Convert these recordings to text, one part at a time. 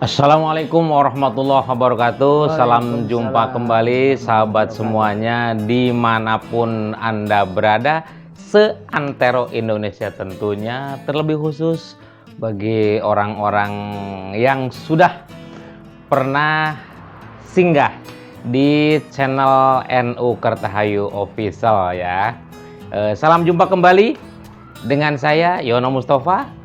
Assalamualaikum warahmatullahi wabarakatuh. Salam jumpa kembali sahabat semuanya dimanapun Anda berada, seantero Indonesia tentunya, terlebih khusus bagi orang-orang yang sudah pernah singgah di channel NU Kertahayu Official ya. Salam jumpa kembali dengan saya Yono Mustafa.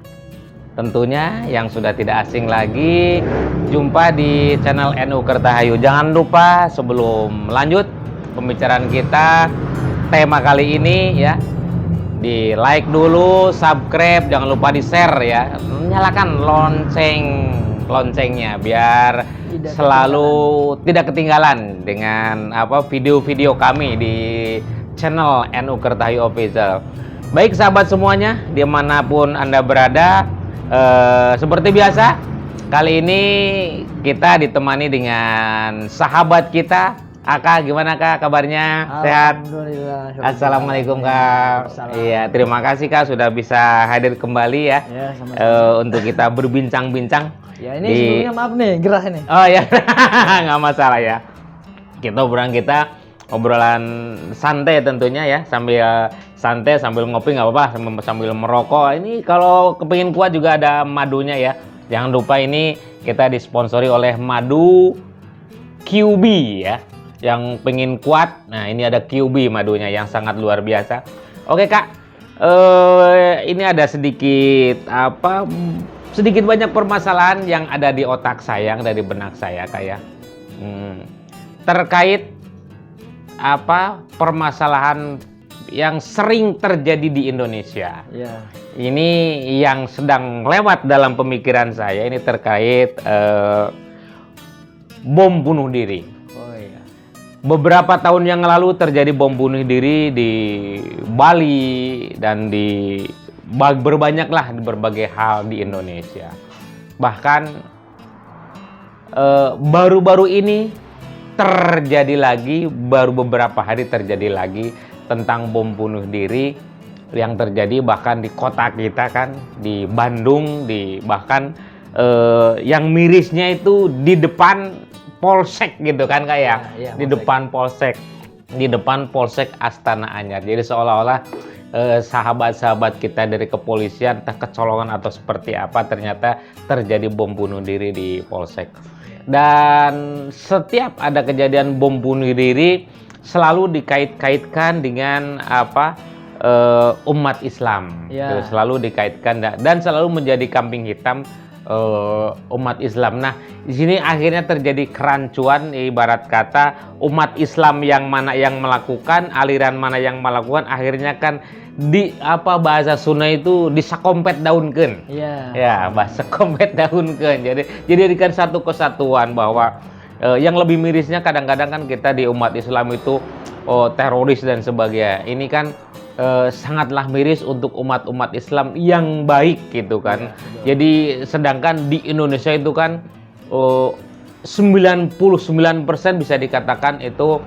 Tentunya yang sudah tidak asing lagi, jumpa di channel NU Kertahayu. Jangan lupa sebelum lanjut pembicaraan kita, tema kali ini ya, di like dulu, subscribe, jangan lupa di share ya, nyalakan loncengnya biar selalu tidak ketinggalan dengan video-video kami di channel NU Kertahayu Official. Baik sahabat semuanya, dimanapun Anda berada, seperti biasa, kali ini kita ditemani dengan sahabat kita. Aka, gimana Kak kabarnya? Sehat? Alhamdulillah. Assalamualaikum Kak. Iya, terima kasih Kak sudah bisa hadir kembali ya, untuk kita berbincang-bincang. Ya ini sebelumnya maaf nih, gerah ini. Oh ya, nggak masalah ya. Obrolan santai tentunya ya, sambil santai sambil ngopi nggak apa-apa, sambil merokok. Ini kalau kepingin kuat juga ada madunya ya. Jangan lupa ini kita disponsori oleh madu QB ya. Yang pengen kuat, nah ini ada QB madunya yang sangat luar biasa. Oke Kak, ini ada sedikit banyak permasalahan yang ada di otak saya, yang dari benak saya Kak ya. Terkait permasalahan yang sering terjadi di Indonesia. Ya. Ini yang sedang lewat dalam pemikiran saya, ini terkait bom bunuh diri. Oh iya. Beberapa tahun yang lalu terjadi bom bunuh diri di Bali dan di berbagai hal di Indonesia. Bahkan baru-baru ini terjadi lagi, baru beberapa hari terjadi lagi tentang bom bunuh diri yang terjadi bahkan di kota kita kan, di Bandung, bahkan yang mirisnya itu di depan Polsek gitu kan kayak di depan Polsek Astana Anyar. Jadi seolah-olah sahabat-sahabat kita dari kepolisian entah kecolongan atau seperti apa, ternyata terjadi bom bunuh diri di Polsek. Dan setiap ada kejadian bom bunuh diri selalu dikait-kaitkan dengan umat Islam. Ya. Selalu dikaitkan dan selalu menjadi kambing hitam umat Islam. Nah, di sini akhirnya terjadi kerancuan, ibarat kata umat Islam yang mana yang melakukan, aliran mana yang melakukan, akhirnya kan bahasa Sunda itu disakompet daunkeun. Iya. Ya, bahasa kompet daunkeun. Jadi jadikan satu kesatuan bahwa yang lebih mirisnya kadang-kadang kan kita di umat Islam itu teroris dan sebagainya. Ini kan sangatlah miris untuk umat-umat Islam yang baik gitu kan. Ya, jadi sedangkan di Indonesia itu kan 99% bisa dikatakan itu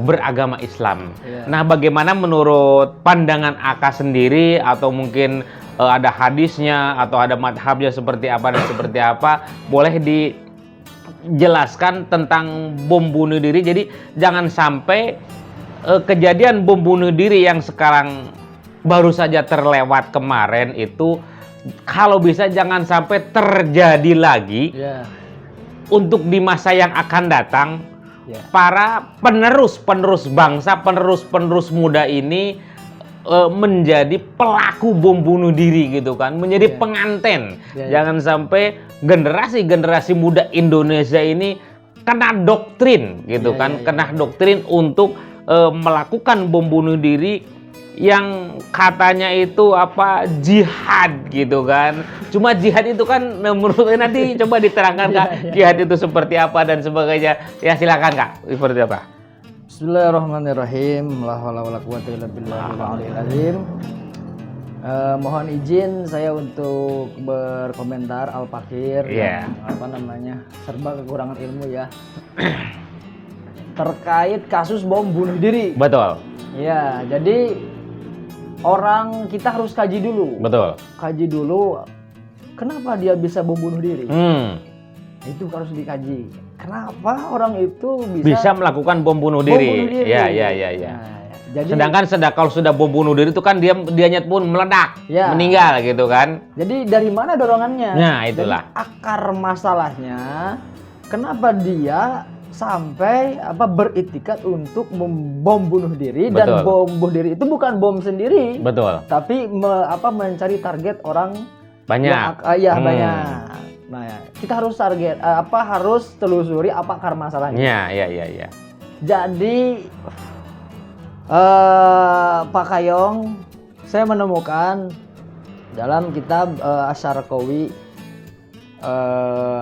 beragama Islam. Ya. Nah, bagaimana menurut pandangan Aka sendiri, atau mungkin ada hadisnya atau ada madhabnya seperti apa dan seperti apa, boleh dijelaskan tentang bom bunuh diri. Jadi jangan sampai kejadian bom bunuh diri yang sekarang baru saja terlewat kemarin itu, kalau bisa jangan sampai terjadi lagi untuk di masa yang akan datang. Para penerus bangsa, penerus muda ini menjadi pelaku bom bunuh diri gitu kan, menjadi penganten. Jangan sampai generasi muda Indonesia ini kena doktrin gitu kan, kena doktrin untuk melakukan bom bunuh diri yang katanya itu jihad gitu kan. Cuma jihad itu kan menurut nanti coba diterangkan Kak, jihad itu seperti apa dan sebagainya. Ya silakan Kak, seperti apa? Bismillahirrahmanirrahim. La haula wala quwwata illa billahil azim. Mohon izin saya untuk berkomentar Al-Fakir. Serba kekurangan ilmu ya. Terkait kasus bom bunuh diri. Betul. Ya, jadi orang kita harus kaji dulu. Betul. Kaji dulu kenapa dia bisa bom bunuh diri. Itu harus dikaji. Kenapa orang itu Bisa melakukan bom bunuh diri? Ya. Nah, jadi, Sedangkan kalau sudah bom bunuh diri itu kan dianya pun meledak, Ya. meninggal gitu kan? jadi dari mana dorongannya? Nah, itulah. Jadi akar masalahnya, kenapa dia sampai beriktikat untuk membom bunuh diri. Dan Betul. bom bunuh diri itu bukan bom sendiri, Betul. tapi mencari target orang Banyak. yang, banyak. Nah, kita harus target harus telusuri apa akar masalahnya. Ya. Jadi Pak Kayong, saya menemukan dalam kitab Asy-Syarqawi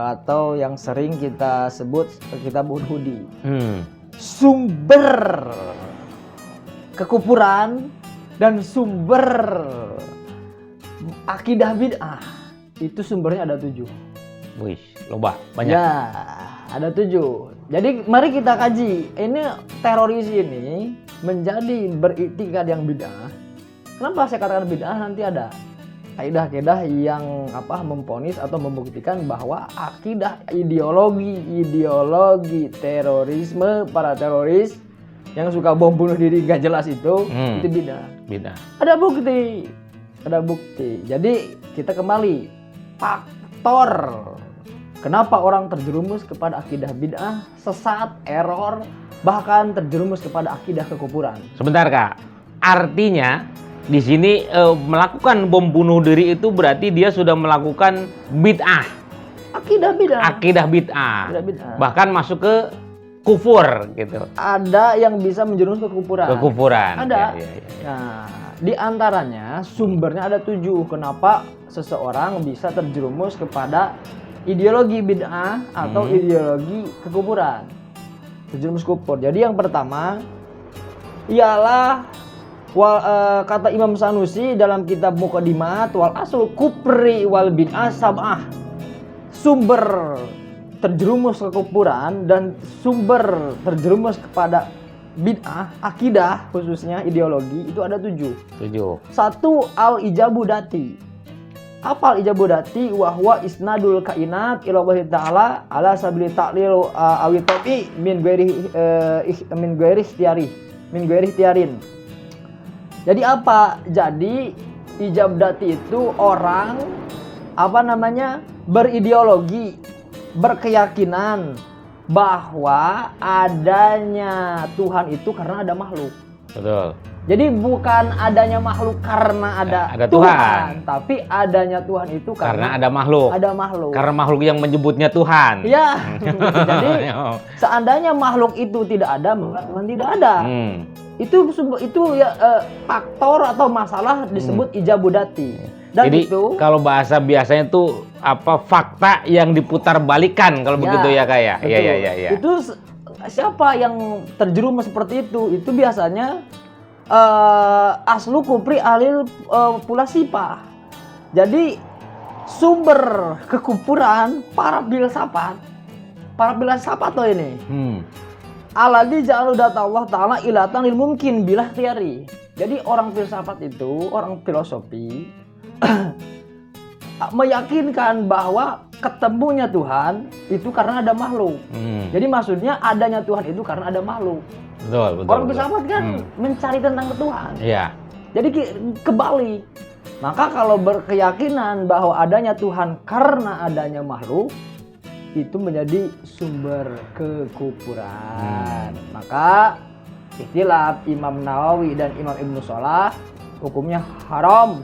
atau yang sering kita sebut kitab Hudi, sumber kekufuran dan sumber akidah bid'ah itu sumbernya ada 7. Wih, loba banyak. Ya, ada 7. Jadi mari kita kaji. Ini teroris ini menjadi beriktikad yang bid'ah. Kenapa saya katakan bid'ah? Nanti ada kaidah-kaidah yang memponis atau membuktikan bahwa akidah ideologi terorisme para teroris yang suka bom bunuh diri gak jelas itu bid'ah. Ada bukti. Jadi kita kembali faktor kenapa orang terjerumus kepada akidah bid'ah, sesat, error, bahkan terjerumus kepada akidah kekufuran. Sebentar Kak, artinya di sini melakukan bom bunuh diri itu berarti dia sudah melakukan bid'ah. Akidah bid'ah. Bahkan masuk ke kufur gitu. Ada yang bisa menjerumus ke kekufuran. Ada. Ya. Nah, di antaranya sumbernya ada 7. Kenapa seseorang bisa terjerumus kepada ideologi bid'ah atau ideologi kekufuran, terjerumus kufur. Jadi yang pertama ialah kata Imam Sanusi dalam kitab Muqaddimat, wal aslu kufri wal bid'ah sab'ah. Sumber terjerumus ke kufuran dan sumber terjerumus kepada bid'ah, akidah khususnya ideologi itu ada 7. 1 al-ijabu dati. Apa al-ijabudati? Wahwa isnadul kainat ila Allah ta'ala ala sabili ta'lil awi tabi min ghairi ikhtiarin. Jadi apa? Jadi ijabudati itu orang berideologi, berkeyakinan bahwa adanya Tuhan itu karena ada makhluk. Betul. Jadi bukan adanya makhluk karena ada Tuhan, tapi adanya Tuhan itu karena ada makhluk. Karena makhluk yang menyebutnya Tuhan. Ya. Jadi seandainya makhluk itu tidak ada, maka Tuhan tidak ada. Itu ya faktor atau masalah disebut ijabudati. Dan jadi itu kalau bahasa biasanya itu fakta yang diputar balikan kalau begitu ya Kak ya. Iya. Itu siapa yang terjerumus seperti itu? Itu biasanya aslu kupri alil pula sipah. Jadi sumber kekufuran para filsafat tuh ini. Alladzi ja'alu data Allah Ta'ala ilatan lil mungkin bilah tiari. Jadi orang filsafat itu, orang filosofi meyakinkan bahwa ketemunya Tuhan itu karena ada makhluk. Jadi maksudnya adanya Tuhan itu karena ada makhluk. Betul. Orang filsafat kan mencari tentang Tuhan. Iya. Jadi kebalik. Maka kalau berkeyakinan bahwa adanya Tuhan karena adanya makhluk, itu menjadi sumber kekufuran. Maka ikhtilaf Imam Nawawi dan Imam Ibnu Shalah hukumnya haram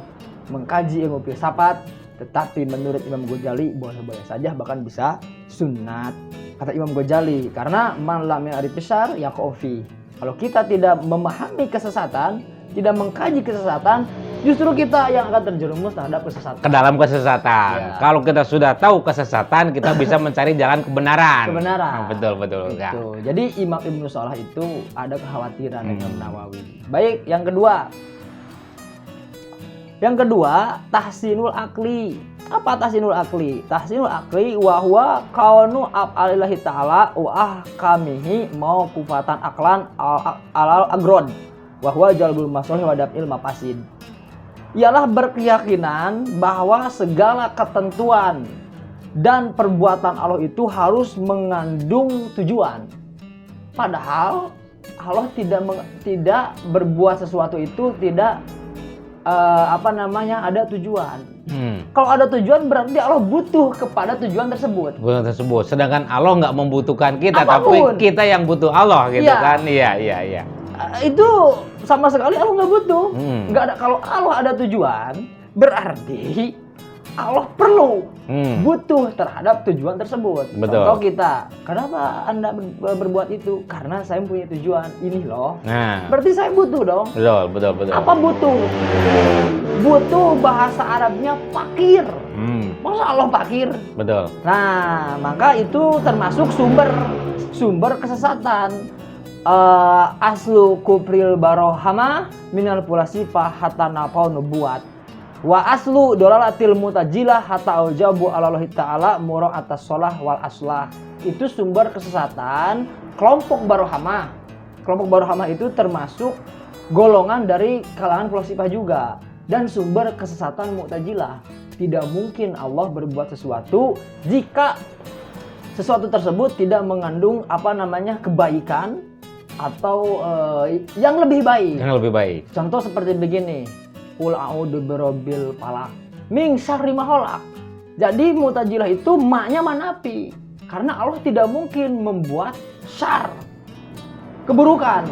mengkaji ilmu filsafat, tetapi menurut Imam Ghazali boleh-boleh saja, bahkan bisa sunnat. Kata Imam Ghazali, karena man lam ya'rif besar ya kofi. Kalau kita tidak memahami kesesatan, tidak mengkaji kesesatan, justru kita yang akan terjerumus terhadap kesesatan. Ke dalam kesesatan. Ya. Kalau kita sudah tahu kesesatan, kita bisa mencari jalan kebenaran. Betul. Gitu. Jadi Imam Ibnu Shalah itu ada kekhawatiran Imam Nawawi. Baik, yang kedua. Tahsinul akli. Apa tahsinul akli? Tahsinul akli wa huwa kaunu af'alillahi ta'ala wa ahkamihi mauqufatan aklan alal agrod wa huwa jalbul masalih wa daf'il mafasid. Ialah berkeyakinan bahwa segala ketentuan dan perbuatan Allah itu harus mengandung tujuan. Padahal Allah tidak berbuat sesuatu itu tidak ada tujuan. Kalau ada tujuan berarti Allah butuh kepada tujuan tersebut. Sedangkan Allah nggak membutuhkan kita, Apapun. tapi kita yang butuh Allah gitu Iya. kan? Iya. Itu sama sekali Allah nggak butuh. Hmm. Nggak ada. Kalau Allah ada tujuan, berarti Allah perlu butuh terhadap tujuan tersebut. Betul. Contoh kita, kenapa Anda berbuat itu? Karena saya punya tujuan ini loh. Nah, Berarti saya butuh dong. betul. Apa butuh? Butuh bahasa Arabnya fakir. Masa Allah fakir? Betul. Nah, maka itu termasuk sumber kesesatan. Aslu kupril barohama minal pulasifa hatta napau nubuat. Wa aslu dolalatil mutajilah hatta aujabu alallahi ta'ala murau atas sholah wal aslah. Itu sumber kesesatan kelompok barohama. Kelompok barohama itu termasuk golongan dari kalangan pulasifah juga. Dan sumber kesesatan mu'tajilah. Tidak mungkin Allah berbuat sesuatu jika sesuatu tersebut tidak mengandung kebaikan atau yang lebih baik. Yang lebih baik. Contoh seperti begini. Qul a'udzu birabbil falaq min syarri ma khalaq. Jadi Mu'tazilah itu maknya manafi. Karena Allah tidak mungkin membuat syar, keburukan.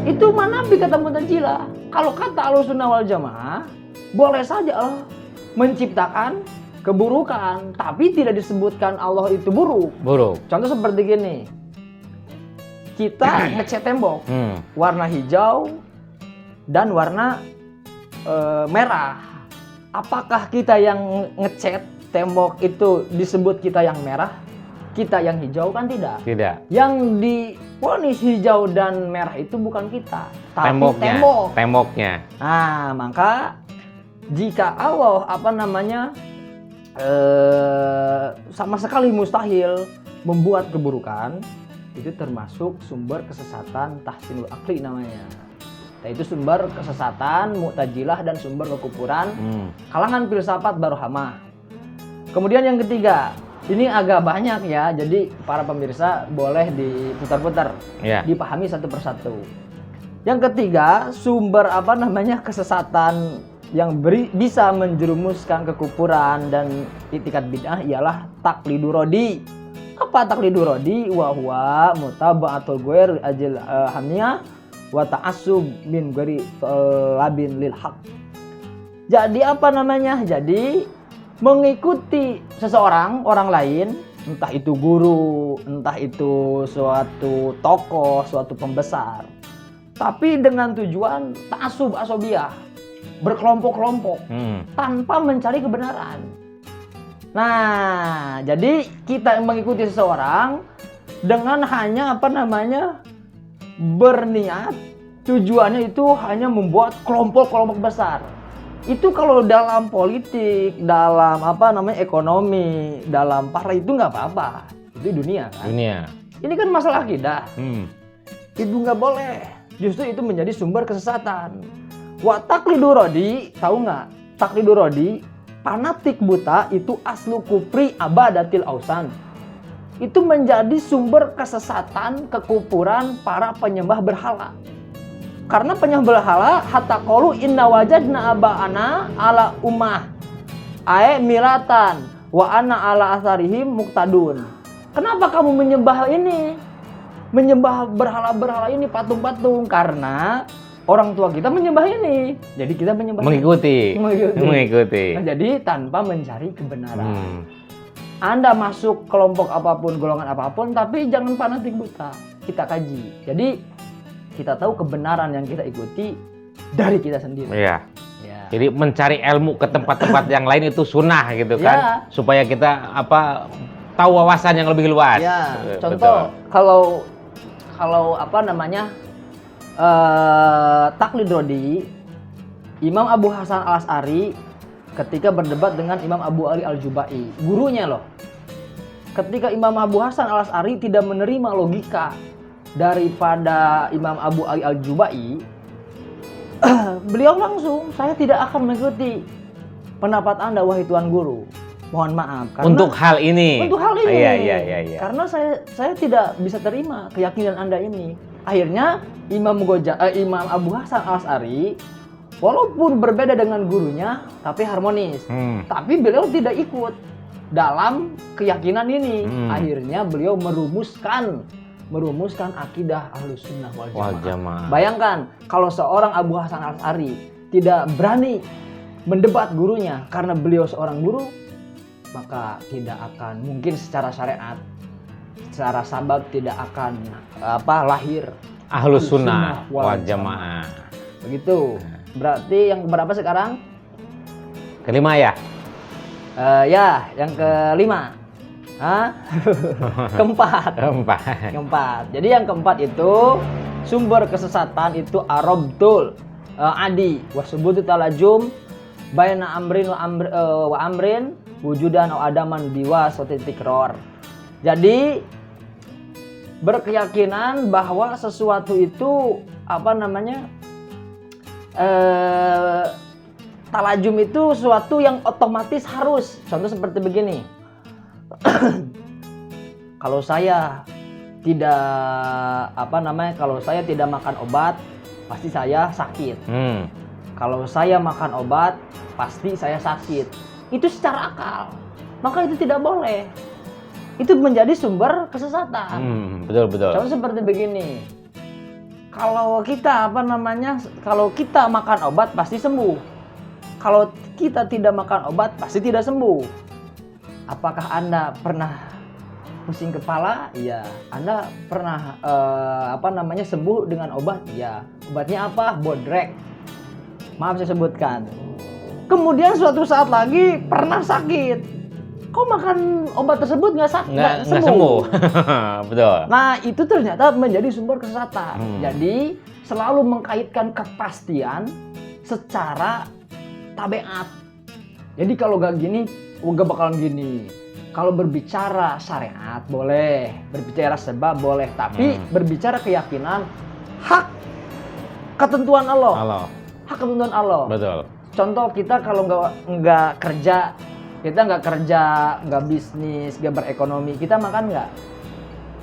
Itu manafi kata Mu'tazilah. Kalau kata Ahlussunnah wal Jamaah, boleh saja Allah menciptakan keburukan, tapi tidak disebutkan Allah itu buruk. Contoh seperti gini. Kita ngecat tembok warna hijau dan warna merah. Apakah kita yang ngecat tembok itu disebut kita yang merah, kita yang hijau? Kan tidak. Yang divonis hijau dan merah itu bukan kita, tapi temboknya. Nah, maka jika Allah sama sekali mustahil membuat keburukan, itu termasuk sumber kesesatan tahsinul akli namanya. Yaitu sumber kesesatan Mu'tazilah dan sumber kekufuran kalangan filsafat barohama. Kemudian yang ketiga, ini agak banyak ya, jadi para pemirsa boleh diputar-putar, dipahami satu persatu. Yang ketiga, sumber kesesatan yang bisa menjerumuskan kekufuran dan itikat bid'ah ialah taqlidur rodi. Apa taqlidur rodi? Wa huwa mutaba'atul ghair ajil hamiyah wa ta'assub min ghairi labin lil haq. Jadi Jadi mengikuti orang lain, entah itu guru, entah itu suatu tokoh, suatu pembesar, tapi dengan tujuan ta'assub asobiyah, berkelompok-kelompok tanpa mencari kebenaran. Nah, jadi kita mengikuti seseorang dengan hanya berniat tujuannya itu hanya membuat kelompok-kelompok besar. Itu kalau dalam politik, dalam ekonomi, dalam partai itu nggak apa-apa. Itu dunia kan. Ini kan masalah akidah. Itu nggak boleh. Justru itu menjadi sumber kesesatan. Wa taqlidur rodi, tahu nggak? Taqlidur rodi, fanatik buta itu aslu kufri abadatil ausan. Itu menjadi sumber kesesatan, kekufuran para penyembah berhala. Karena penyembah berhala hatta qalu inna wajadna aba'ana ala ummah ae milatan wa ana ala asarihim muqtadun. Kenapa kamu menyembah ini? Menyembah berhala-berhala ini, patung-patung, karena orang tua kita menyembah ini. Jadi kita menyembah mengikuti. Nah, jadi tanpa mencari kebenaran. Anda masuk kelompok apapun, golongan apapun, tapi jangan fanatik buta. Kita kaji. Jadi kita tahu kebenaran yang kita ikuti dari kita sendiri. Iya. Jadi mencari ilmu ke tempat-tempat yang lain itu sunnah gitu kan, supaya kita tahu wawasan yang lebih luas. Ya. Contoh kalau taklid rodi, Imam Abu Hasan Al-Asy'ari ketika berdebat dengan Imam Abu Ali Al-Jubai, gurunya loh. Ketika Imam Abu Hasan Al-Asy'ari tidak menerima logika daripada Imam Abu Ali Al-Jubai, beliau langsung, saya tidak akan mengikuti pendapat Anda wahai Tuan Guru. mohon maaf karena Untuk hal ini. untuk hal ini. Iya. Karena saya tidak bisa terima keyakinan Anda ini. Akhirnya Imam Abu Hasan Al-Asy'ari walaupun berbeda dengan gurunya tapi harmonis. Tapi beliau tidak ikut dalam keyakinan ini. Akhirnya beliau merumuskan akidah Ahlussunnah wal Jamaah. Bayangkan kalau seorang Abu Hasan Al-Asy'ari tidak berani mendebat gurunya karena beliau seorang guru, maka tidak akan mungkin secara syariat, secara sabab tidak akan lahir Ahlussunnah wal Jamaah. Begitu. Berarti yang berapa sekarang? Kelima ya? Ya, yang kelima. Keempat. Jadi yang keempat itu sumber kesesatan itu arabtul adi wasubutu talajum baina amrin wa amrin wujudan atau adaman biwa sotitikrar. Jadi berkeyakinan bahwa sesuatu itu talajum itu sesuatu yang otomatis harus. Contoh seperti begini. Kalau saya tidak makan obat, pasti saya sakit. Kalau saya makan obat, pasti saya sakit. Itu secara akal. Maka itu tidak boleh. Itu menjadi sumber kesesatan. Betul. Contoh seperti begini. Kalau kita kalau kita makan obat pasti sembuh. Kalau kita tidak makan obat pasti tidak sembuh. Apakah Anda pernah pusing kepala? Iya. Anda pernah sembuh dengan obat? Iya. Obatnya apa? Bodrek. Maaf saya sebutkan. Kemudian suatu saat lagi pernah sakit. Kok makan obat tersebut nggak sembuh? Betul. Nah itu ternyata menjadi sumber kesesatan. Jadi selalu mengkaitkan kepastian secara tabiat. Jadi kalau gak gini, gak bakalan gini. Kalau berbicara syariat boleh, berbicara sebab boleh, tapi berbicara keyakinan hak ketentuan Allah. Hak ketentuan Allah. Betul. Contoh kita kalau nggak kerja, nggak bisnis, nggak berekonomi, kita makan nggak?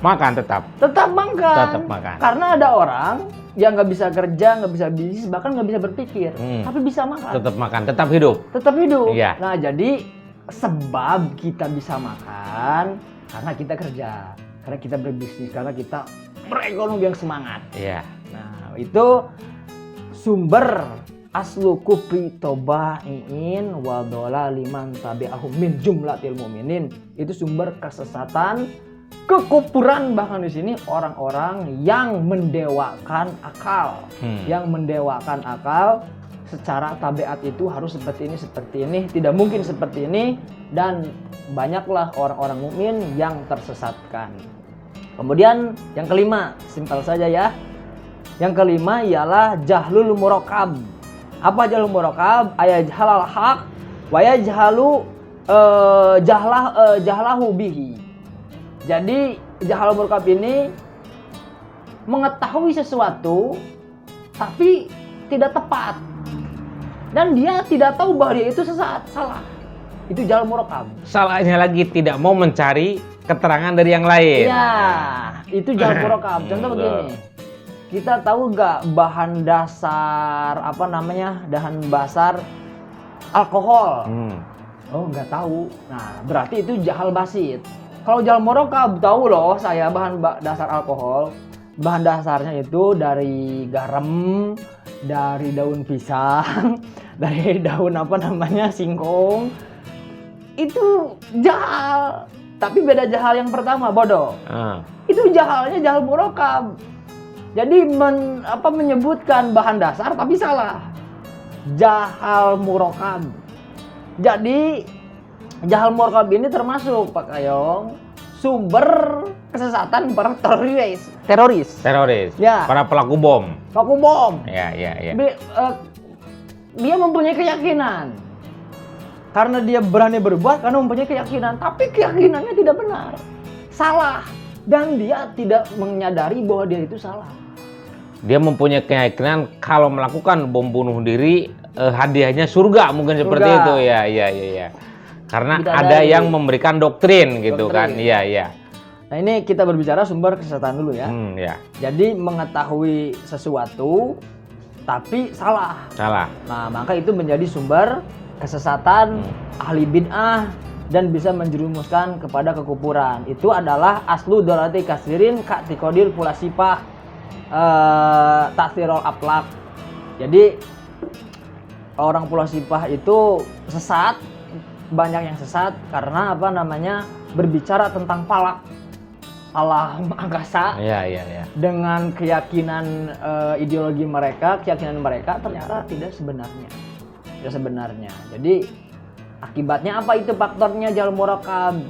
Makan tetap makan. Karena ada orang yang nggak bisa kerja, nggak bisa bisnis, bahkan nggak bisa berpikir, tapi bisa makan. Tetap makan, tetap hidup. Iya. Nah jadi sebab kita bisa makan karena kita kerja, karena kita berbisnis, karena kita berekonomi yang semangat. Iya. Nah itu sumber aslu kufri tobain wa liman tabi'ahum min jumlatil mu'minin. Itu sumber kesesatan, kekufuran, bahkan di sini orang-orang yang mendewakan akal. Yang mendewakan akal secara tabiat itu harus seperti ini, tidak mungkin seperti ini, dan banyaklah orang-orang mukmin yang tersesatkan. Kemudian yang kelima, simpel saja ya. Yang kelima ialah jahlul murakab. Apa jahlul murakab? Ayajhalal haq wa yajhalu jahlahu bihi. Jadi jahlul murakab ini mengetahui sesuatu tapi tidak tepat. Dan dia tidak tahu bahwa dia itu salah. Itu jahlul murakab. Salahnya lagi tidak mau mencari keterangan dari yang lain. Iya, itu jahlul murakab. Contoh begini. Kita tahu nggak bahan dasar alkohol? Oh nggak tahu. Nah berarti itu jahal basit. Kalau jahlul murakab tahu loh saya bahan dasar alkohol. Bahan dasarnya itu dari garam, dari daun pisang, dari daun singkong. Itu jahal. Tapi beda jahal yang pertama, bodoh. Itu jahalnya jahlul murakab. Jadi menyebutkan bahan dasar tapi salah. Jahal murakab. Jadi jahal murakab ini termasuk Pak Kayong sumber kesesatan para teroris. Ya. Para pelaku bom. Ya. Dia mempunyai keyakinan. Karena dia berani berbuat karena mempunyai keyakinan, tapi keyakinannya tidak benar. Salah. Dan dia tidak menyadari bahwa dia itu salah. Dia mempunyai keyakinan kalau melakukan bom bunuh diri hadiahnya surga, mungkin seperti itu ya. Karena bidadari. ada yang memberikan doktrin gitu kan. Doktrin. Iya, iya. Nah ini kita berbicara sumber kesesatan dulu ya. Ya. Jadi mengetahui sesuatu tapi salah. Salah. Nah maka itu menjadi sumber kesesatan ahli bid'ah dan bisa menjerumuskan kepada kekufuran. Itu adalah aslu dolati kasirin ka'tiqodil pulasipah taksirul aplak. Jadi orang pulasipah itu sesat, banyak yang sesat karena apa namanya berbicara tentang palak alam angkasa. Iya, iya, iya. Dengan keyakinan ideologi mereka, keyakinan mereka ternyata tidak sebenarnya. Tidak sebenarnya. Jadi akibatnya apa itu faktornya jal murakab?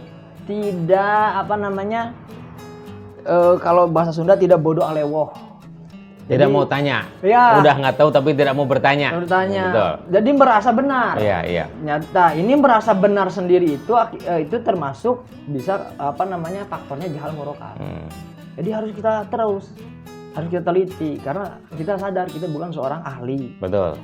Tidak apa namanya? Kalau bahasa Sunda tidak bodoh alewoh. Tidak mau tanya. Ya. Udah nggak tahu tapi tidak mau bertanya. Bertanya. Betul. Jadi merasa benar. Iya, iya. Nyata ini merasa benar sendiri itu termasuk bisa apa namanya faktornya jahal murakab. Jadi harus kita harus kita teliti karena kita sadar kita bukan seorang ahli. Betul.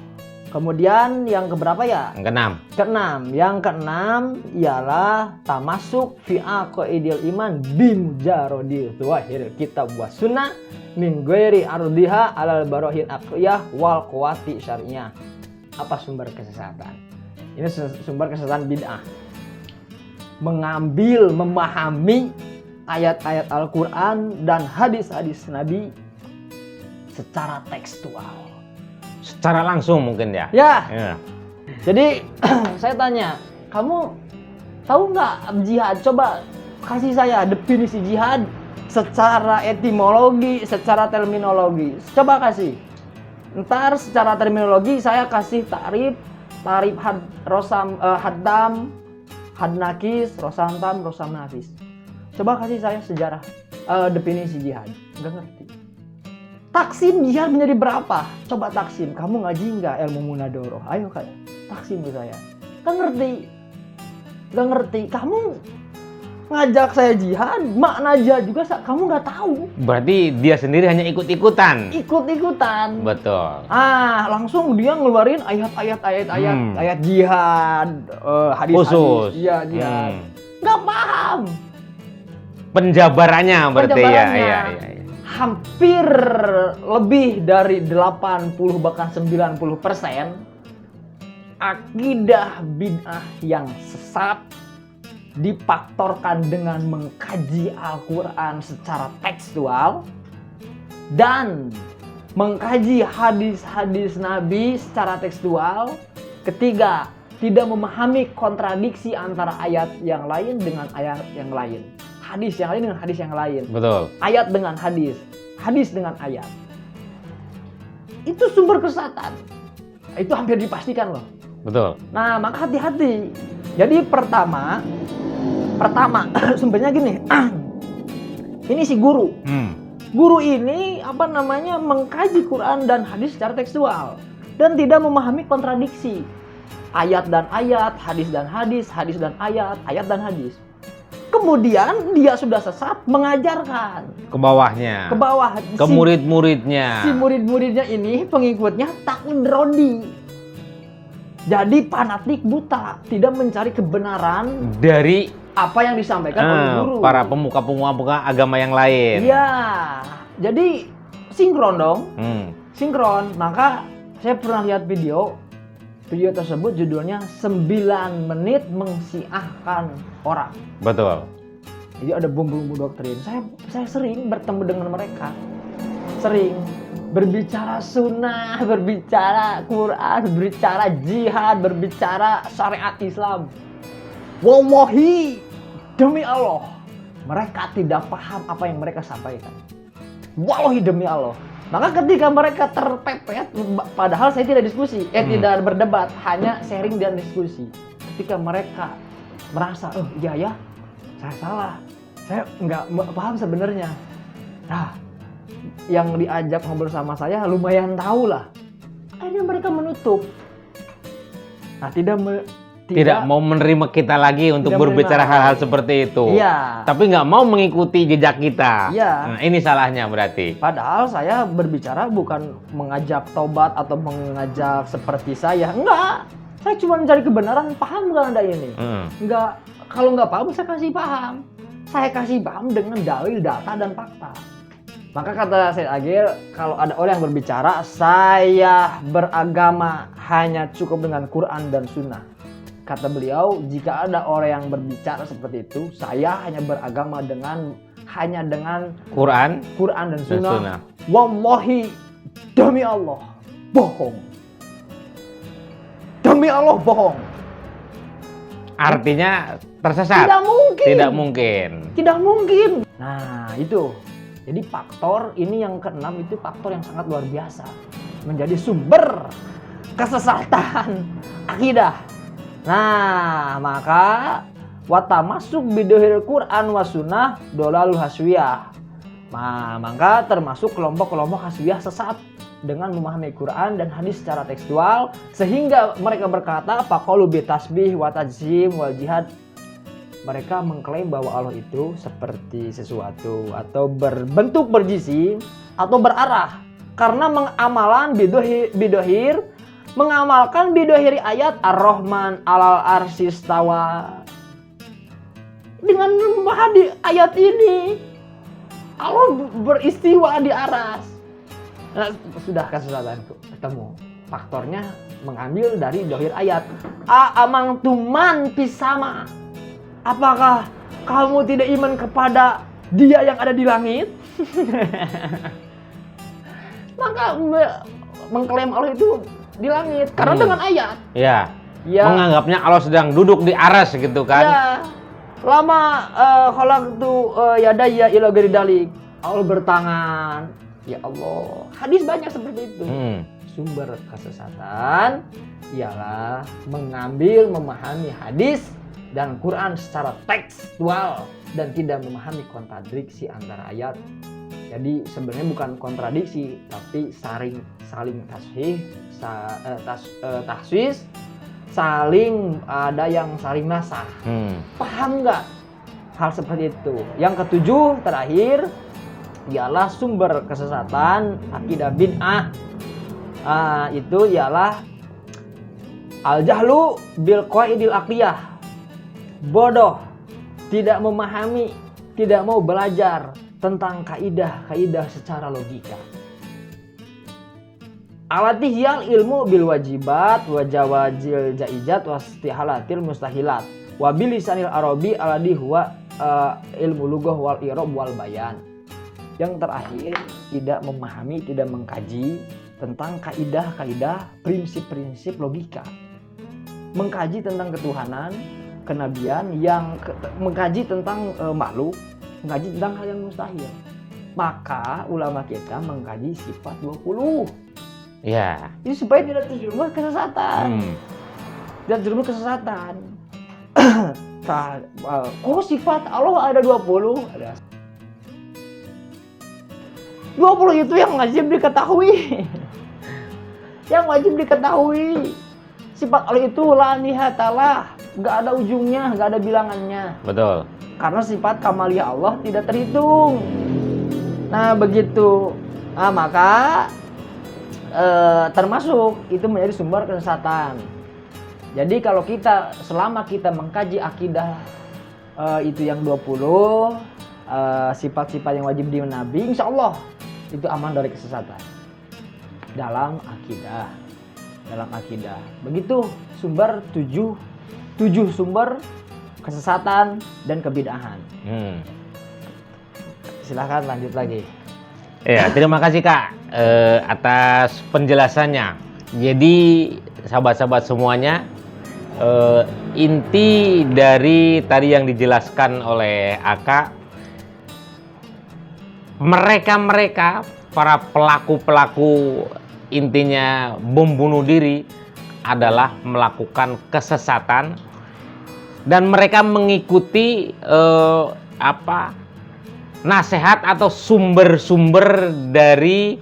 Kemudian yang keberapa ya? Yang keenam. Yang keenam ialah tamasuk fi aqaidil iman bimujarodil tuahir kitab wa sunnah min ghairi ardiha alal barahin aqliyah wal quwati syar'iyyah. Apa sumber kesesatan? Ini sumber kesesatan bid'ah. Memahami ayat-ayat Al-Qur'an dan hadis-hadis Nabi secara tekstual. Secara langsung mungkin ya. Ya. Ya. Jadi saya tanya, kamu tahu nggak jihad? Coba kasih saya definisi jihad secara etimologi, secara terminologi. Coba kasih. Ntar secara terminologi saya kasih tarif haddam, hadnakis, rosantam, rosamnafis. Coba kasih saya sejarah definisi jihad. Nggak ngerti. Taksim jihad menjadi berapa? Coba taksim. Kamu ngaji nggak ilmu munadoroh? Ayo kayak taksim ke saya. Nggak ngerti. Kamu ngajak saya jihad, makna jihad juga kamu nggak tahu. Berarti dia sendiri hanya ikut-ikutan. Ikut-ikutan. Betul. Langsung dia ngeluarin ayat jihad, hadis-hadis. Khusus. Iya, jihad. Nggak paham. Penjabarannya berarti ya. Iya. Hampir lebih dari 80 bahkan 90% akidah bid'ah yang sesat difaktorkan dengan mengkaji Al-Quran secara tekstual dan mengkaji hadis-hadis Nabi secara tekstual. Ketiga, tidak memahami kontradiksi antara ayat yang lain dengan ayat yang lain. Hadis yang lain dengan hadis yang lain. Betul. Ayat dengan hadis, hadis dengan ayat. Itu sumber kesesatan. Itu hampir dipastikan loh. Betul. Nah, maka hati-hati. Jadi pertama sumbernya gini. Ini si guru. Guru ini apa namanya mengkaji Quran dan hadis secara tekstual dan tidak memahami kontradiksi. Ayat dan ayat, hadis dan hadis, hadis dan ayat, ayat dan hadis. Kemudian dia sudah sesat mengajarkan Ke bawahnya. ke bawah Ke murid-muridnya. si murid-muridnya ini pengikutnya taklid rodi. Jadi fanatik buta, tidak mencari kebenaran Dari apa yang disampaikan oleh guru. para pemuka-pemuka agama yang lain. Iya. Jadi sinkron dong. Sinkron. Maka saya pernah lihat video tersebut judulnya 9 menit mensiahkan orang. Betul. Jadi ada bumbu-bumbu doktrin. Saya sering bertemu dengan mereka. Sering berbicara sunnah, berbicara Quran, berbicara jihad, berbicara syariat Islam. Wallahi, demi Allah, mereka tidak paham apa yang mereka sampaikan. Wallahi demi Allah. Maka ketika mereka terpepet, padahal saya tidak diskusi, tidak berdebat, hanya sharing dan diskusi. Ketika mereka merasa, iya ya, saya salah, saya nggak paham sebenarnya. Nah, yang diajak ngobrol sama saya lumayan tahu lah. Akhirnya mereka menutup. Nah, tidak mau menerima kita lagi untuk berbicara hal-hal seperti itu. Iya. Tapi nggak mau mengikuti jejak kita. Iya. Nah, ini salahnya berarti. Padahal saya berbicara bukan mengajak tobat atau mengajak seperti saya. Enggak. Saya cuma mencari kebenaran, paham nggak Anda ini? Nggak, kalau nggak paham saya kasih paham. Saya kasih paham dengan dalil, data, dan fakta. Maka kata Syed Agil, kalau ada orang yang berbicara, saya beragama hanya cukup dengan Quran dan Sunnah. Kata beliau, jika ada orang yang berbicara seperti itu, saya hanya beragama hanya dengan Quran dan Sunnah. Wallahi, demi Allah, bohong. Demi Allah, bohong. Artinya tersesat. Tidak mungkin. Tidak mungkin. Tidak mungkin. Nah, itu. Jadi faktor ini yang keenam itu faktor yang sangat luar biasa. Menjadi sumber kesesatan akidah. Nah, maka watamasuk bidohil Quran wa sunnah dolalul haswiyah. Nah, maka termasuk kelompok-kelompok haswiyah sesat dengan memahami Quran dan hadis secara tekstual sehingga mereka berkata faqalu bitasbih wa tajsim wal jihad. Mereka mengklaim bahwa Allah itu seperti sesuatu atau berbentuk berjisim atau berarah karena mengamalkan bidohiri ayat Ar-Rahman alal arsistawa. Dengan memahami ayat ini Allah beristiwa di aras. Nah, sudah kesesatan ketemu. Faktornya mengambil dari dohir ayat. Amang tuman pisama. Apakah kamu tidak iman kepada Dia yang ada di langit? Maka mengklaim Allah itu di langit karena dengan ayat. Ya. Ya. Menganggapnya Allah sedang duduk di aras gitu kan. Ya. Lama khalaqtu yadayya ila ghairi dalik. Allah bertangan. Ya Allah. Hadis banyak seperti itu. Sumber kesesatan ialah memahami hadis dan Quran secara tekstual dan tidak memahami kontradiksi antara ayat. Jadi sebenarnya bukan kontradiksi tapi saling tahsis, saling ada yang saling nasah. Paham nggak hal seperti itu? Yang ketujuh terakhir ialah sumber kesesatan akidah bid'ah. Itu ialah al-jahlu bil qaidil aqliyah. Bodoh, tidak memahami, tidak mau belajar tentang kaidah-kaidah secara logika. Alatihiyal ilmu bil wajibat wa jawazil jaizat wa istihalatil mustahilat wa bil lisanil arabi alladhi huwa ilmu lughah wal i'rab wal bayan. Yang terakhir, tidak memahami, tidak mengkaji tentang kaidah-kaidah, prinsip-prinsip logika. Mengkaji tentang ketuhanan, kenabian, mengkaji tentang makhluk, mengkaji tentang hal yang mustahil. Maka ulama kita mengkaji sifat 20. Ya. Ini supaya tidak terjerumus kesesatan. Tidak terjerumus kesesatan. Sifat Allah ada 20. Ada 20 itu yang wajib diketahui. Yang wajib diketahui. Sifat Allah itu la nihatalah, nggak ada ujungnya, nggak ada bilangannya. Betul. Karena sifat kamaliyah Allah tidak terhitung. Nah begitu. Maka termasuk itu menjadi sumber kesesatan. Jadi kalau selama kita mengkaji akidah itu yang 20 sifat-sifat yang wajib di Nabi, insya Allah itu aman dari kesesatan dalam akidah. Begitu sumber tujuh sumber kesesatan dan kebid'ahan. Silahkan lanjut lagi. Ya, terima kasih Kak atas penjelasannya. Jadi sahabat-sahabat semuanya, inti dari tadi yang dijelaskan oleh Aka, mereka para pelaku intinya bom bunuh diri adalah melakukan kesesatan dan mereka mengikuti nasihat atau sumber-sumber dari,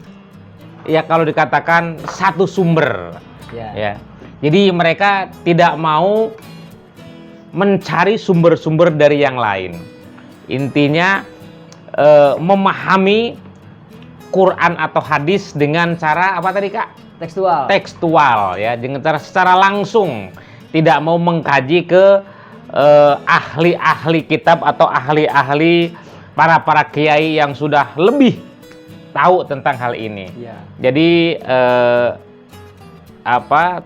ya kalau dikatakan satu sumber. Ya. Jadi mereka tidak mau mencari sumber-sumber dari yang lain. Intinya memahami Quran atau hadis dengan cara apa tadi Kak? tekstual. Ya, dengan secara langsung, tidak mau mengkaji ke ahli-ahli kitab atau ahli-ahli para kiai yang sudah lebih tahu tentang hal ini. Ya. Jadi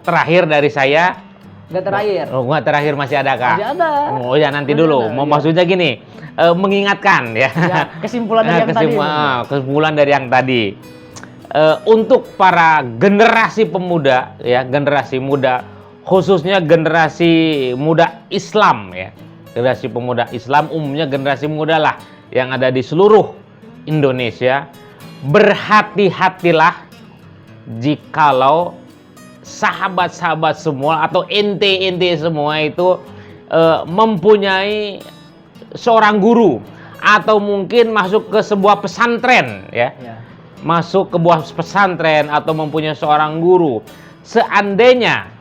terakhir dari saya. Nggak terakhir. Nggak terakhir, masih ada Kak? Masih ada. Oh ya, nanti Masih dulu. ada, Mau ya. maksudnya gini, mengingatkan ya. Kesimpulan dari yang tadi. Kesimpulan dari yang tadi. Untuk para generasi pemuda, ya, generasi muda, khususnya generasi muda Islam, ya, generasi pemuda Islam, umumnya generasi muda lah yang ada di seluruh Indonesia, berhati-hatilah jikalau sahabat-sahabat semua atau ente semua itu mempunyai seorang guru atau mungkin masuk ke sebuah pesantren, ya. Masuk ke sebuah pesantren atau mempunyai seorang guru. Seandainya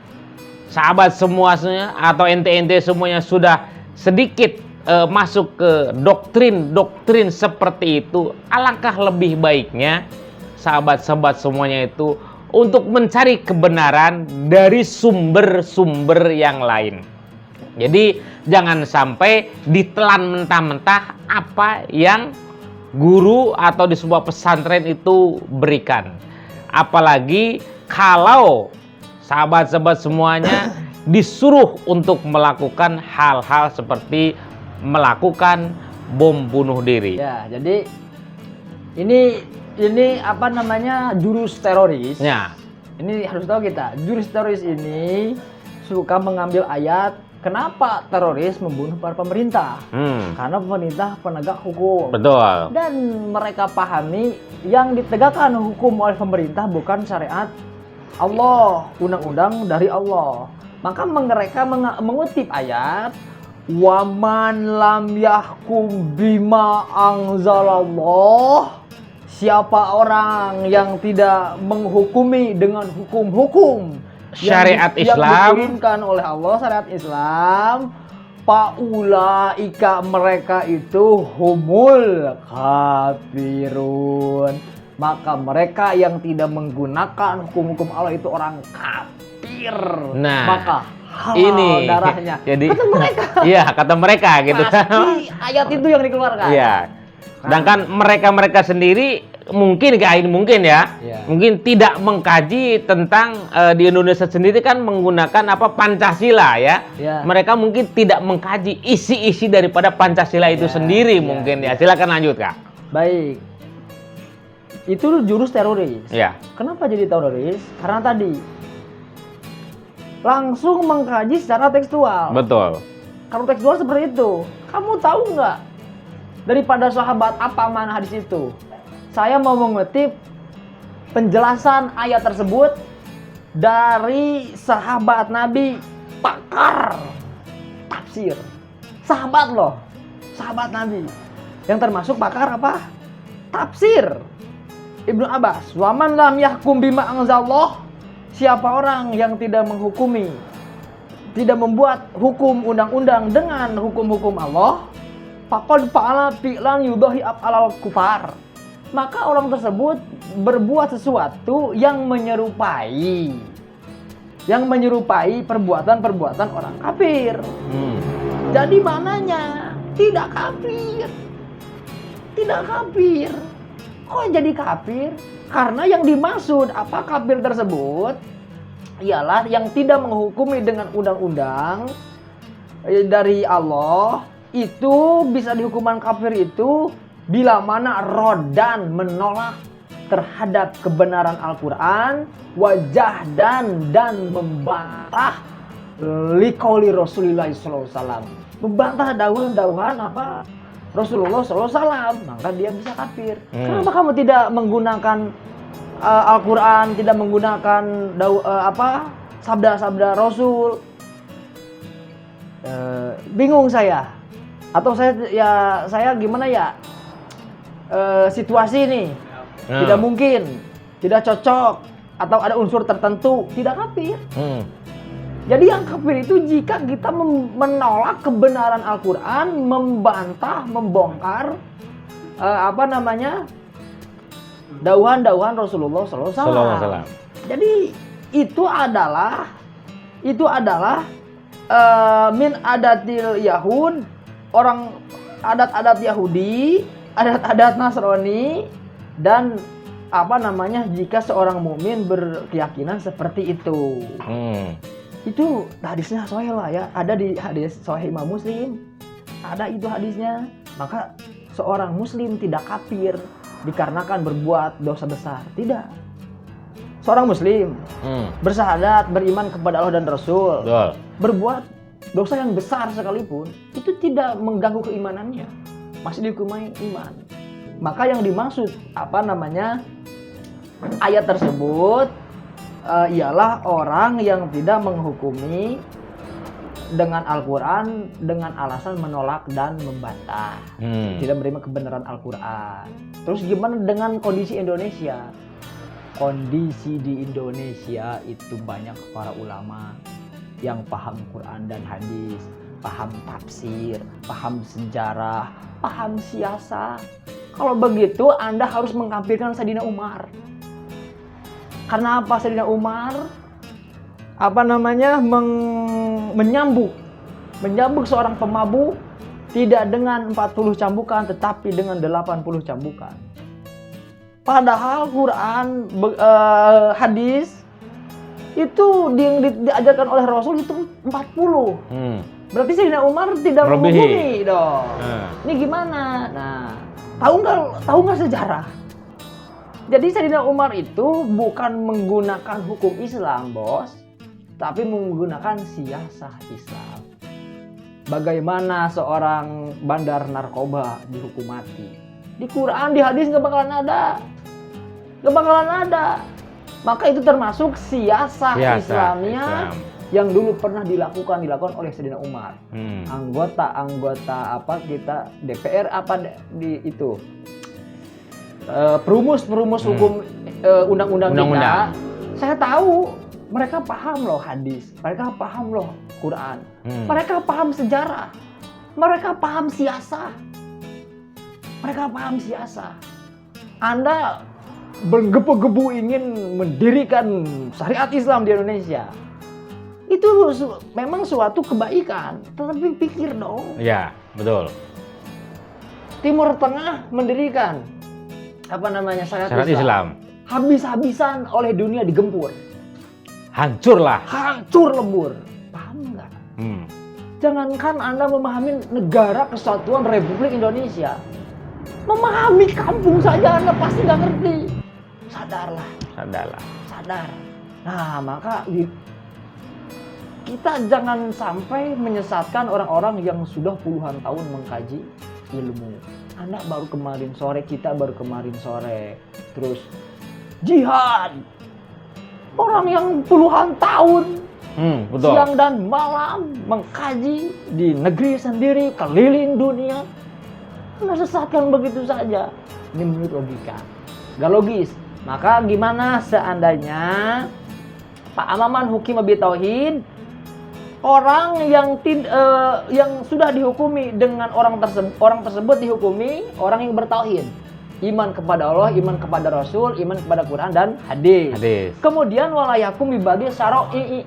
sahabat semuanya atau ente semuanya sudah sedikit masuk ke doktrin seperti itu, alangkah lebih baiknya sahabat-sahabat semuanya itu untuk mencari kebenaran dari sumber-sumber yang lain. Jadi jangan sampai ditelan mentah-mentah apa yang guru atau di sebuah pesantren itu berikan. Apalagi kalau sahabat-sahabat semuanya disuruh untuk melakukan hal-hal seperti melakukan bom bunuh diri. Ya, jadi ini apa namanya, jurus teroris. Ya. Ini harus tahu kita, jurus teroris ini suka mengambil ayat. Kenapa teroris membunuh para pemerintah? Karena pemerintah penegak hukum. Betul. Dan mereka pahami yang ditegakkan hukum oleh pemerintah bukan syariat Allah, undang-undang dari Allah. Maka mereka mengutip ayat, "Waman lam yahkum bima anzalallah." Siapa orang yang tidak menghukumi dengan hukum-hukum syariat yang Islam diturunkan oleh Allah, syariat Islam, paulaika, mereka itu humul kafirun, maka mereka yang tidak menggunakan hukum-hukum Allah itu orang kafir. Nah, maka ini darahnya. Jadi kata mereka. Iya, kata mereka gitu. Pasti ayat itu yang dikeluarkan. Iya. Sedangkan mereka sendiri mungkin ya, mungkin tidak mengkaji tentang di Indonesia sendiri kan menggunakan Pancasila, ya. Mereka mungkin tidak mengkaji isi-isi daripada Pancasila itu sendiri, mungkin ya. Silakan lanjut, Kak. Baik. Itu jurus teroris. Ya. Kenapa jadi teroris? Karena tadi langsung mengkaji secara tekstual. Betul. Kalau tekstual seperti itu, kamu tahu nggak daripada sahabat apa mana hadis itu? Saya mau mengutip penjelasan ayat tersebut dari sahabat Nabi, pakar tafsir. Sahabat loh, sahabat Nabi. Yang termasuk pakar apa? Tafsir. Ibnu Abbas, "Waman lam yahkum bima anzalallah." Siapa orang yang tidak menghukumi, tidak membuat hukum undang-undang dengan hukum-hukum Allah, faqad fa'ala fi'lan yudahi af'alal kufar. Maka orang tersebut berbuat sesuatu yang menyerupai perbuatan orang kafir. Jadi mananya tidak kafir. Kok jadi kafir? Karena yang dimaksud kafir tersebut ialah yang tidak menghukumi dengan undang-undang dari Allah. Itu bisa dihukuman kafir itu bila mana rodan, menolak terhadap kebenaran Al-Quran, wajah dan membantah liqauli Rasulullah SAW, membantah dauhan-dauhan Rasulullah SAW, maka dia bisa kafir. Kenapa kamu tidak menggunakan Al-Quran, tidak menggunakan sabda-sabda Rasul? Bingung saya. Atau saya gimana ya? Situasi ini tidak mungkin, tidak cocok, atau ada unsur tertentu, tidak kafir. Jadi yang kafir itu jika kita menolak kebenaran Al-Quran, membantah, membongkar dauhan-dauhan Rasulullah SAW. Jadi itu adalah min adatil Yahud, orang adat-adat Yahudi, adat-adat Nasrani, dan jika seorang mukmin berkeyakinan seperti itu. Itu hadisnya sahih lah ya, ada di hadis sahih Imam Muslim. Ada itu hadisnya. Maka seorang muslim tidak kafir dikarenakan berbuat dosa besar. Tidak. Seorang muslim bersyahadat, beriman kepada Allah dan Rasul, berbuat dosa yang besar sekalipun, itu tidak mengganggu keimanannya, masih dihukumai iman. Maka yang dimaksud ayat tersebut ialah orang yang tidak menghukumi dengan Al-Quran dengan alasan menolak dan membantah, tidak menerima kebenaran Al-Quran. Terus gimana dengan kondisi Indonesia? Kondisi di Indonesia itu banyak para ulama yang paham Quran dan hadis, paham tafsir, paham sejarah, paham siasat. Kalau begitu Anda harus mengkafirkan Sayyidina Umar. Karena apa? Sayyidina Umar menyambuk seorang pemabuk tidak dengan 40 cambukan tetapi dengan 80 cambukan. Padahal Quran, hadis itu yang diajarkan oleh Rasul itu 40. Berarti Sayyidina Umar tidak menghukumi dong. Ini gimana? Nah, tahu nggak sejarah? Jadi Sayyidina Umar itu bukan menggunakan hukum Islam, bos, tapi menggunakan siasah Islam. Bagaimana seorang bandar narkoba dihukum mati? Di Quran, di hadis nggak bakalan ada. Maka itu termasuk siasah Islamnya yang dulu pernah dilakukan oleh Sayyidina Umar. Anggota DPR perumus hukum undang-undang kita. Saya tahu mereka paham loh hadis, mereka paham loh Quran, mereka paham sejarah, mereka paham siasah. Anda bergebu-gebu ingin mendirikan syariat Islam di Indonesia. Itu memang suatu kebaikan, tetapi pikir dong. Ya, betul. Timur Tengah mendirikan syariat Islam. Habis-habisan oleh dunia digempur. Hancur lebur. Paham nggak? Jangankan Anda memahami negara kesatuan Republik Indonesia, memahami kampung saja Anda pasti nggak ngerti. Sadar. Nah, maka kita jangan sampai menyesatkan orang-orang yang sudah puluhan tahun mengkaji ilmu. Anda baru kemarin sore, kita baru kemarin sore, terus jihad. Orang yang puluhan tahun betul. Siang dan malam mengkaji di negeri sendiri, keliling dunia. Anda sesatkan begitu saja. Ini menurut logika, gak logis. Maka gimana seandainya Pak Amaman hukim abi tauhid, orang yang sudah dihukumi dengan orang tersebut dihukumi orang yang bertauhid, iman kepada Allah, iman kepada Rasul, iman kepada Quran dan hadis. Kemudian walayakum bibagi syara'i,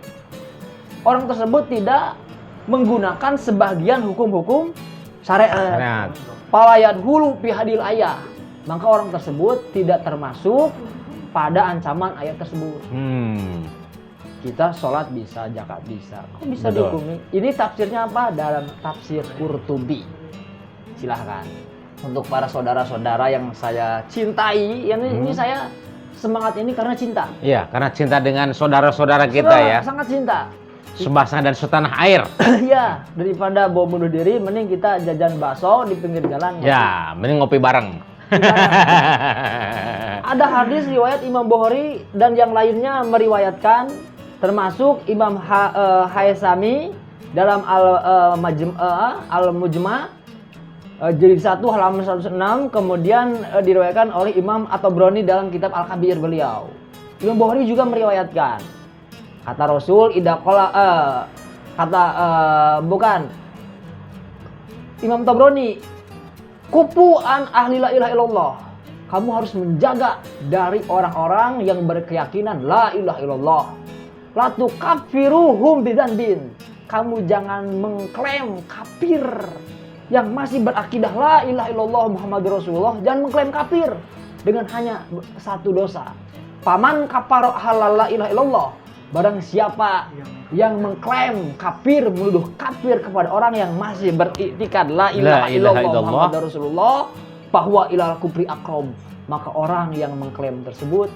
orang tersebut tidak menggunakan sebagian hukum-hukum syariat. Palayat hulu pihadil ayah, maka orang tersebut tidak termasuk pada ancaman ayat tersebut. Kita sholat bisa, zakat bisa, kok bisa dihukumi? Ini tafsirnya apa? Dalam tafsir Qurtubi. Silahkan. Untuk para saudara-saudara yang saya cintai, ini saya semangat ini karena cinta. Iya, karena cinta dengan saudara-saudara kita ya. Sangat cinta. Sebangsa dan setanah air. Iya, daripada bawa bunuh diri, mending kita jajan bakso di pinggir jalan. Ya, mending ngopi bareng. Ada hadis riwayat Imam Bukhari dan yang lainnya meriwayatkan, termasuk Imam Haisami dalam Al-Mujma' jilid 1 halaman 106, kemudian diriwayatkan oleh Imam At-Tabrani dalam kitab Al-Kabir beliau. Imam Bukhari juga meriwayatkan, kata Rasul Imam Tabrani, kupu an ahli la ilaha illallah, kamu harus menjaga dari orang-orang yang berkeyakinan la ilaha illallah. La tukaffiruhum bidzanbin. Kamu jangan mengklaim kafir yang masih berakidah la ilaha illallah Muhammadur Rasulullah, jangan mengklaim kafir dengan hanya satu dosa. Paman kafara halal la ilaha illallah. Barang siapa yang mengklaim kafir, menuduh kafir kepada orang yang masih beriktikad la ilaha illallah Muhammadur Rasulullah, bahwa ilal kufri aqrab, maka orang yang mengklaim tersebut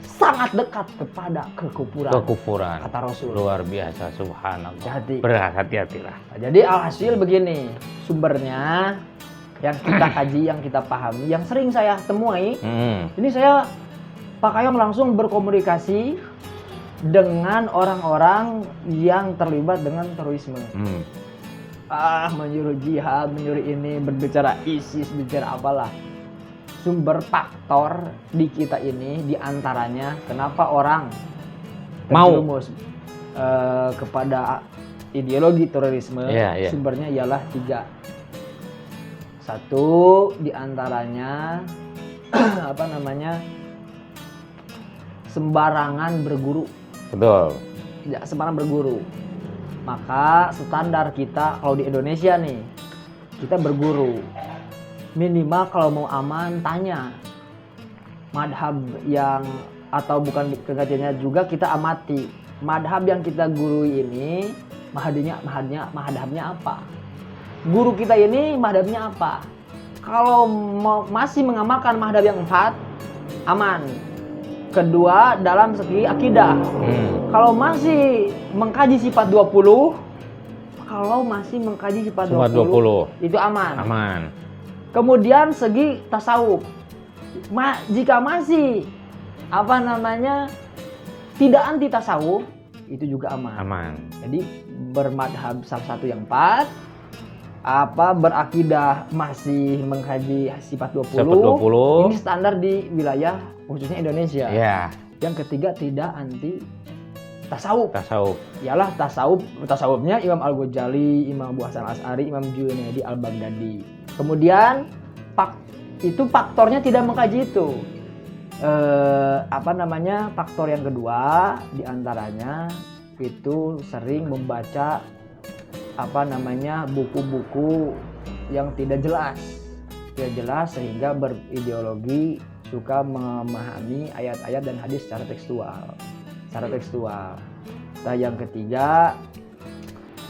sangat dekat kepada kekufuran. Kata Rasul. Luar biasa, subhanallah. Berhati-hatilah. Nah, jadi alhasil begini, sumbernya yang kita kaji, yang kita pahami, yang sering saya temui. Ini saya Pak Kayong langsung berkomunikasi dengan orang-orang yang terlibat dengan terorisme. Menyuruh jihad, menyuruh ini, berbicara ISIS, bicara apalah. Sumber faktor di kita ini diantaranya kenapa orang terjerumus kepada ideologi terorisme, sumbernya ialah 3. Satu diantaranya sembarangan berguru. Betul. Ya, sembarangan berguru. Maka standar kita kalau di Indonesia nih, kita berguru. Minimal kalau mau aman tanya. Madhab yang atau bukan kekajiannya juga kita amati. Madhab yang kita gurui ini madhabnya apa? Guru kita ini madhabnya apa? Kalau masih mengamalkan madhab yang 4, aman. Kedua, dalam segi akidah. Kalau masih mengkaji sifat 20, itu aman. Kemudian segi tasawuf. Jika masih tidak anti tasawuf, itu juga aman. Jadi bermadhab salah satu yang 4, berakidah masih mengkaji sifat 20. Ini standar di wilayah khususnya Indonesia. Yang ketiga, tidak anti tasawuf. Ialah tasawufnya Imam Al-Ghazali, Imam Abu Hasan Al-Asy'ari, Imam Junaidi Al-Baghdadi. Kemudian itu faktornya tidak mengkaji itu. Faktor yang kedua diantaranya itu sering membaca buku-buku yang tidak jelas sehingga berideologi, suka memahami ayat-ayat dan hadis secara tekstual. Nah, yang ketiga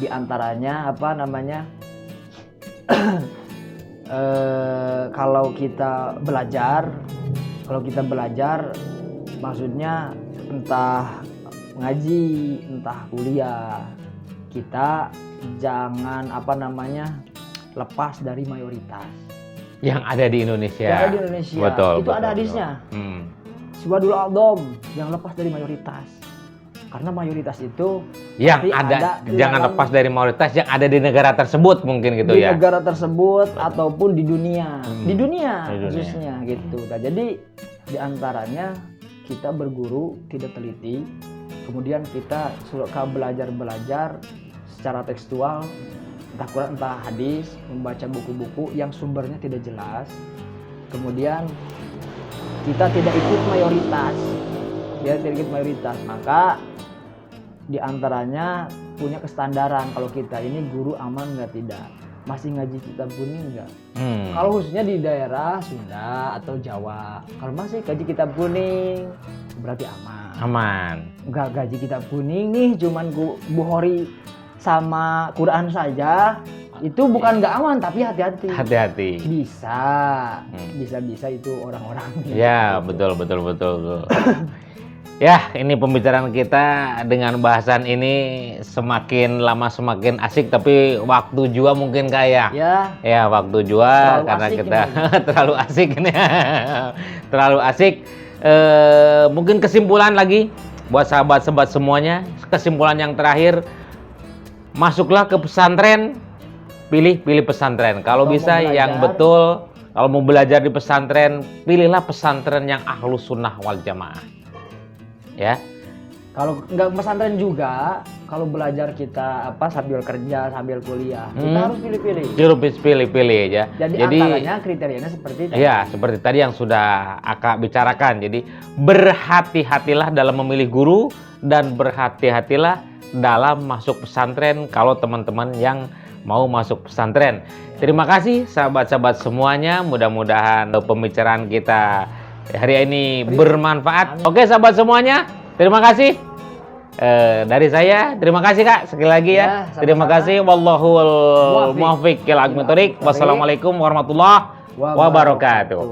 diantaranya kalau kita belajar maksudnya entah ngaji, entah kuliah, kita jangan lepas dari mayoritas yang ada di Indonesia. Betul, itu ada hadisnya. Siwadul A'dham, yang lepas dari mayoritas. Karena mayoritas itu yang ada jangan lepas dari mayoritas yang ada di negara tersebut mungkin gitu ya. Di negara tersebut ataupun di dunia. Di dunia khususnya gitu. Nah, jadi di antaranya kita berguru tidak teliti. Kemudian kita suka belajar secara tekstual, entah Quran entah hadis, membaca buku-buku yang sumbernya tidak jelas. Kemudian kita tidak ikut mayoritas, maka diantaranya punya kestandaran kalau kita ini guru aman nggak, tidak masih ngaji kitab kuning nggak. Kalau khususnya di daerah Sunda atau Jawa, kalau masih ngaji kitab kuning berarti aman. Nggak gaji kitab kuning nih, cuman Bukhari sama Quran saja, itu bukan nggak aman, tapi hati-hati. Bisa itu orang-orang. Ya, betul. Ya, ini pembicaraan kita dengan bahasan ini semakin lama semakin asik, tapi waktu juga mungkin kayak. Ya, waktu juga karena kita terlalu asik ini. Terlalu asik. Mungkin kesimpulan lagi buat sahabat-sahabat semuanya, kesimpulan yang terakhir, masuklah ke pesantren, pilih pesantren. Kalau bisa yang betul, kalau mau belajar di pesantren, pilihlah pesantren yang ahlus sunnah wal jamaah. Ya. Kalau nggak pesantren juga, kalau belajar kita sambil kerja, sambil kuliah, kita harus pilih-pilih. Pilih-pilih aja. Jadi antaranya kriterianya seperti itu. Ya, seperti tadi yang sudah Aka bicarakan. Jadi berhati-hatilah dalam memilih guru dan berhati-hatilah dalam masuk pesantren kalau teman-teman yang mau masuk pesantren. Terima kasih sahabat-sahabat semuanya. Mudah-mudahan pembicaraan kita hari ini bermanfaat. Oke sahabat semuanya, terima kasih. Dari saya, terima kasih Kak sekali lagi ya. Terima kasih. Wallahul muwaffiq ila aqwamit thoriq. Wassalamualaikum warahmatullahi wabarakatuh.